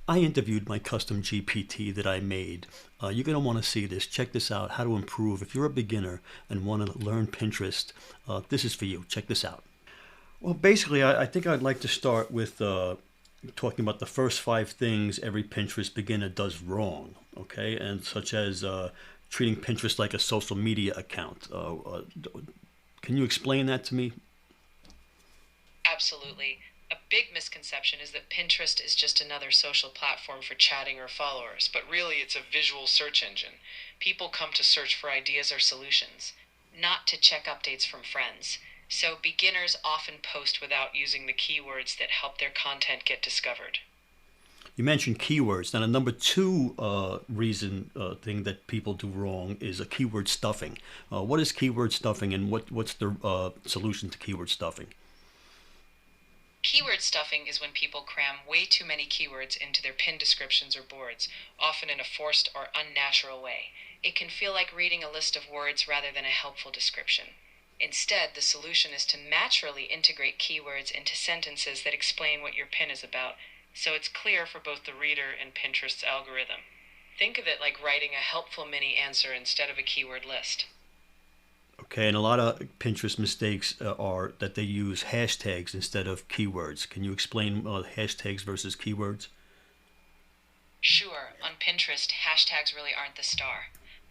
I interviewed my custom GPT that I made. You're going to want to see this. Check this out, how to improve. If you're a beginner and want to learn Pinterest, this is for you. Check this out. Well, basically, I think I'd like to start with talking about the first five things every Pinterest beginner does wrong, okay? And such as treating Pinterest like a social media account. Can you explain that to me? Absolutely. A big misconception is that Pinterest is just another social platform for chatting or followers, but really it's a visual search engine. People come to search for ideas or solutions, not to check updates from friends. So beginners often post without using the keywords that help their content get discovered. You mentioned keywords. Now, the number two reason thing that people do wrong is a keyword stuffing. What is keyword stuffing, and what's the solution to keyword stuffing? Keyword stuffing is when people cram way too many keywords into their pin descriptions or boards, often in a forced or unnatural way. It can feel like reading a list of words rather than a helpful description. Instead, the solution is to naturally integrate keywords into sentences that explain what your pin is about, so it's clear for both the reader and Pinterest's algorithm. Think of it like writing a helpful mini answer instead of a keyword list. Okay, and a lot of Pinterest mistakes are that they use hashtags instead of keywords. Can you explain hashtags versus keywords? Sure, on Pinterest, hashtags really aren't the star.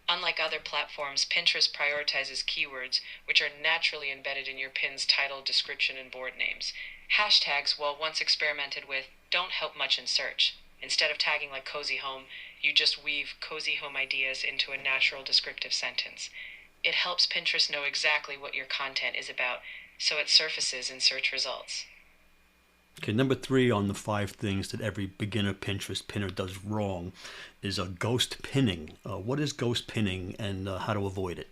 Unlike other platforms, Pinterest prioritizes keywords, which are naturally embedded in your pin's title, description, and board names. Hashtags, while once experimented with, don't help much in search. Instead of tagging like cozy home, you just weave cozy home ideas into a natural descriptive sentence. It helps Pinterest know exactly what your content is about, so it surfaces in search results. Okay, number three on the five things that every beginner Pinterest pinner does wrong is a ghost pinning. What is ghost pinning, and how to avoid it?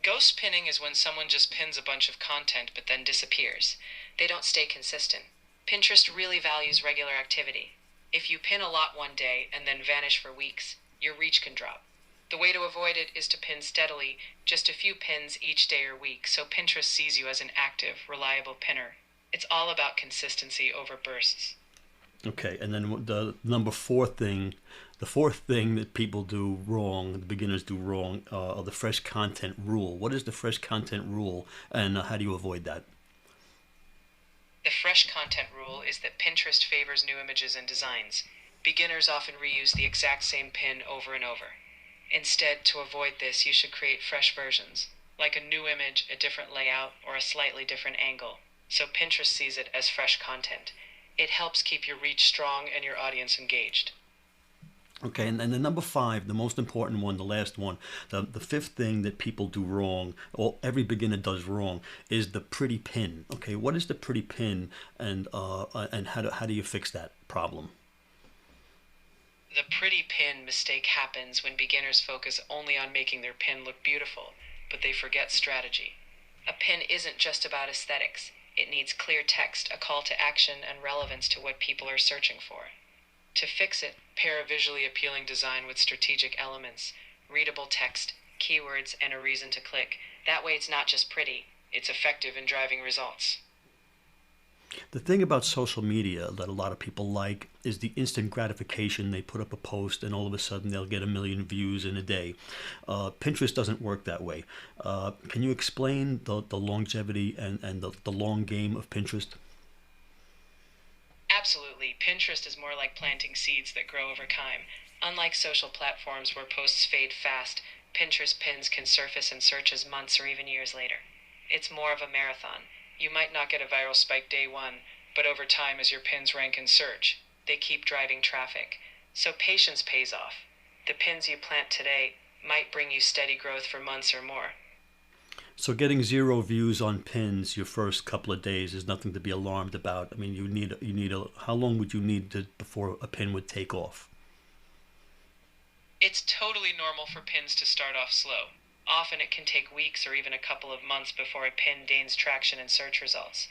Ghost pinning is when someone just pins a bunch of content but then disappears. They don't stay consistent. Pinterest really values regular activity. If you pin a lot one day and then vanish for weeks, your reach can drop. The way to avoid it is to pin steadily, just a few pins each day or week, so Pinterest sees you as an active, reliable pinner. It's all about consistency over bursts. Okay, and then the number four thing, the fourth thing that people do wrong, the beginners do wrong, are the fresh content rule. What is the fresh content rule, and how do you avoid that? The fresh content rule is that Pinterest favors new images and designs. Beginners often reuse the exact same pin over and over. Instead, to avoid this, you should create fresh versions, like a new image, a different layout, or a slightly different angle, so Pinterest sees it as fresh content. It helps keep your reach strong and your audience engaged. Okay, and the number five, the most important one, the last one, the fifth thing that people do wrong, or every beginner does wrong, is the pretty pin. Okay, what is the pretty pin, and how do you fix that problem? The pretty pin mistake happens when beginners focus only on making their pin look beautiful, but they forget strategy. A pin isn't just about aesthetics. It needs clear text, a call to action, and relevance to what people are searching for. To fix it, pair a visually appealing design with strategic elements, readable text, keywords, and a reason to click. That way it's not just pretty, it's effective in driving results. The thing about social media that a lot of people like is the instant gratification. They put up a post and all of a sudden they'll get a million views in a day. Pinterest doesn't work that way. Can you explain the longevity and the long game of Pinterest? Absolutely, Pinterest is more like planting seeds that grow over time. Unlike social platforms where posts fade fast, Pinterest pins can surface in searches months or even years later. It's more of a marathon. You might not get a viral spike day one, but over time, as your pins rank in search, they keep driving traffic. So patience pays off. The pins you plant today might bring you steady growth for months or more. So getting zero views on pins your first couple of days is nothing to be alarmed about. I mean, you need a how long would you need to before a pin would take off? It's totally normal for pins to start off slow. Often it can take weeks or even a couple of months before a pin gains traction in search results.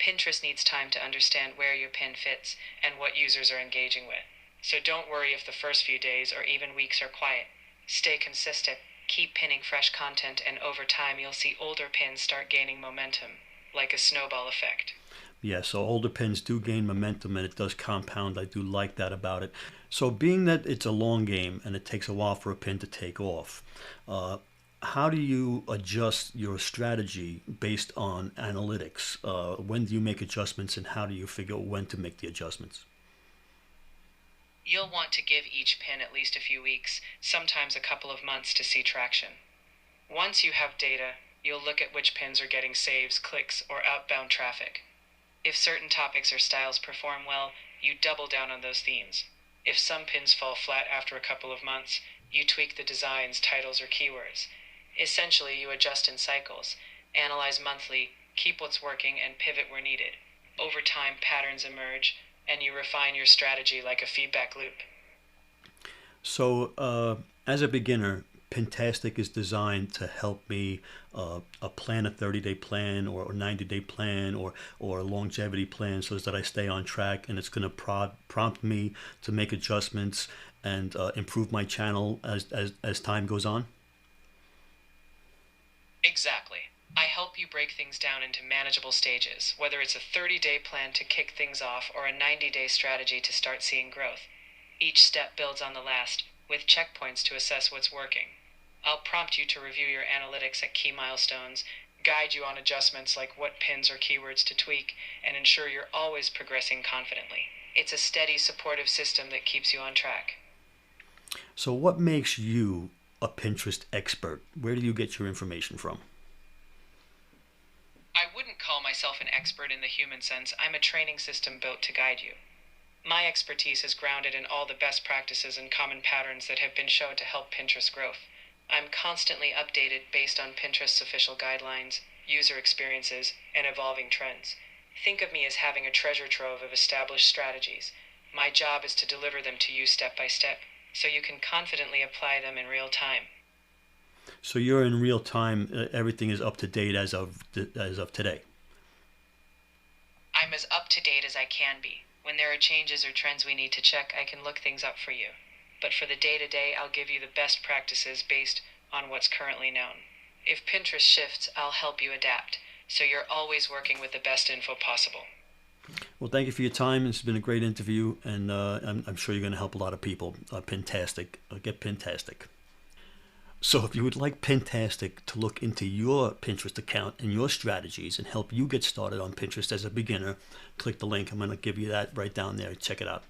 Pinterest needs time to understand where your pin fits and what users are engaging with. So don't worry if the first few days or even weeks are quiet. Stay consistent, keep pinning fresh content, and over time you'll see older pins start gaining momentum, like a snowball effect. Yeah, so older pins do gain momentum and it does compound. I do like that about it. So, being that it's a long game and it takes a while for a pin to take off, uh, how do you adjust your strategy based on analytics? When do you make adjustments and how do you figure when to make the adjustments? You'll want to give each pin at least a few weeks, sometimes a couple of months to see traction. Once you have data, you'll look at which pins are getting saves, clicks, or outbound traffic. If certain topics or styles perform well, you double down on those themes. If some pins fall flat after a couple of months, you tweak the designs, titles, or keywords. Essentially, you adjust in cycles, analyze monthly, keep what's working, and pivot where needed. Over time, patterns emerge, and you refine your strategy like a feedback loop. So, as a beginner, Pintastic is designed to help me plan a 30-day plan or 90-day plan or a longevity plan so that I stay on track and it's going to prompt me to make adjustments and improve my channel as time goes on. Exactly. I help you break things down into manageable stages, whether it's a 30-day plan to kick things off or a 90-day strategy to start seeing growth. Each step builds on the last, with checkpoints to assess what's working. I'll prompt you to review your analytics at key milestones, guide you on adjustments like what pins or keywords to tweak, and ensure you're always progressing confidently. It's a steady, supportive system that keeps you on track. So, what makes you a Pinterest expert? Where do you get your information from? I wouldn't call myself an expert in the human sense. I'm a training system built to guide you. My expertise is grounded in all the best practices and common patterns that have been shown to help Pinterest growth. I'm constantly updated based on Pinterest's official guidelines, user experiences, and evolving trends. Think of me as having a treasure trove of established strategies. My job is to deliver them to you step by step, so you can confidently apply them in real time. So, you're in real time. Everything is up to date as of today. I'm as up to date as I can be. When there are changes or trends we need to check, I can look things up for you. But for the day to day, I'll give you the best practices based on what's currently known. If Pinterest shifts, I'll help you adapt, so you're always working with the best info possible. Well, thank you for your time. It's been a great interview, and I'm sure you're going to help a lot of people. Pintastic, get Pintastic. So, if you would like Pintastic to look into your Pinterest account and your strategies and help you get started on Pinterest as a beginner, click the link. I'm going to give you that right down there. Check it out.